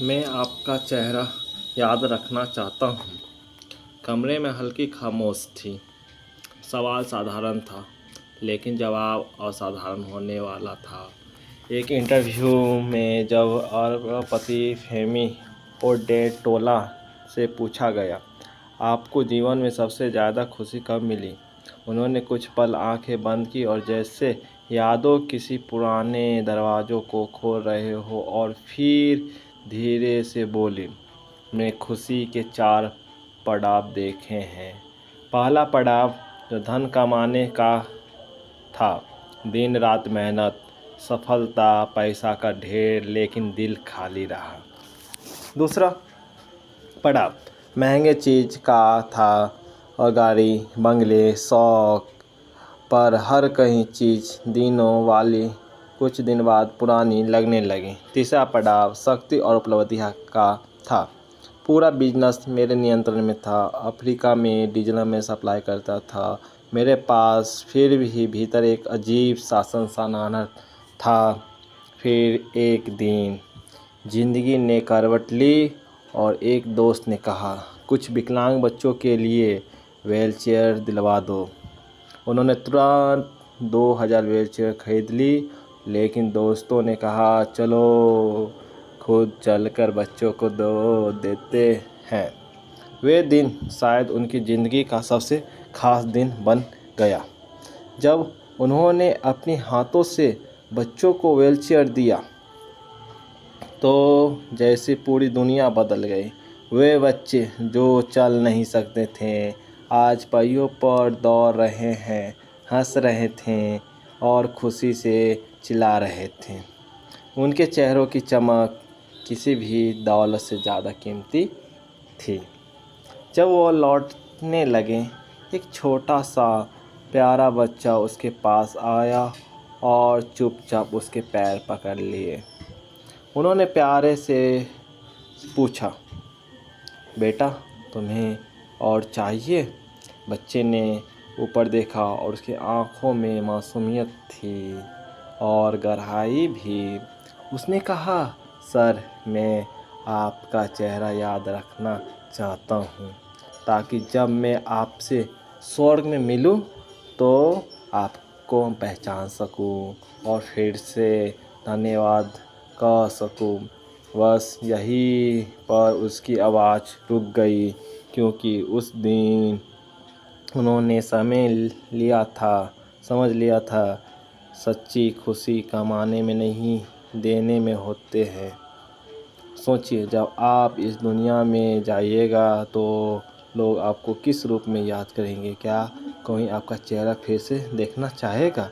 मैं आपका चेहरा याद रखना चाहता हूँ। कमरे में हल्की खामोश थी। सवाल साधारण था, लेकिन जवाब असाधारण होने वाला था। एक इंटरव्यू में जब अरबपति फेमी ओडेटोला से पूछा गया, आपको जीवन में सबसे ज़्यादा खुशी कब मिली? उन्होंने कुछ पल आंखें बंद की और जैसे यादों किसी पुराने दरवाज़ों को खोल रहे हो और फिर धीरे से बोली, मैं खुशी के 4 पड़ाव देखे हैं। पहला पड़ाव जो धन कमाने का था, दिन रात मेहनत, सफलता, पैसा का ढेर, लेकिन दिल खाली रहा। दूसरा पड़ाव महंगे चीज़ का था और गाड़ी, बंगले, शौक, पर हर कहीं चीज़ दिनों वाली कुछ दिन बाद पुरानी लगने लगी। तीसरा पड़ाव शक्ति और उपलब्धि का था। पूरा बिजनेस मेरे नियंत्रण में था। अफ्रीका में डीजल में सप्लाई करता था मेरे पास, फिर भी भीतर एक अजीब सा सनसनाहट था। फिर एक दिन जिंदगी ने करवट ली और एक दोस्त ने कहा, कुछ विकलांग बच्चों के लिए व्हीलचेयर दिलवा दो। उन्होंने तुरंत 2000 व्हीलचेयर खरीद ली, लेकिन दोस्तों ने कहा, चलो खुद चलकर बच्चों को दो देते हैं। वे दिन शायद उनकी ज़िंदगी का सबसे ख़ास दिन बन गया। जब उन्होंने अपने हाथों से बच्चों को व्हीलचेयर दिया तो जैसे पूरी दुनिया बदल गई। वे बच्चे जो चल नहीं सकते थे आज पहियों पर दौड़ रहे हैं, हंस रहे थे और खुशी से चिल्ला रहे थे। उनके चेहरों की चमक किसी भी दौलत से ज़्यादा कीमती थी। जब वो लौटने लगे, एक छोटा सा प्यारा बच्चा उसके पास आया और चुपचाप उसके पैर पकड़ लिए। उन्होंने प्यारे से पूछा, बेटा तुम्हें और चाहिए? बच्चे ने ऊपर देखा और उसकी आंखों में मासूमियत थी और गहराई भी। उसने कहा, सर मैं आपका चेहरा याद रखना चाहता हूँ, ताकि जब मैं आपसे स्वर्ग में मिलूँ तो आपको पहचान सकूँ और फिर से धन्यवाद कह सकूँ। बस यहीं पर उसकी आवाज़ रुक गई, क्योंकि उस दिन उन्होंने समझ लिया था सच्ची खुशी कमाने में नहीं देने में होते हैं। सोचिए, जब आप इस दुनिया में जाइएगा तो लोग आपको किस रूप में याद करेंगे? क्या कोई आपका चेहरा फिर से देखना चाहेगा?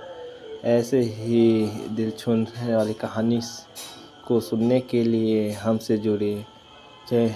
ऐसे ही दिल छूने वाली कहानी को सुनने के लिए हमसे जुड़े। जय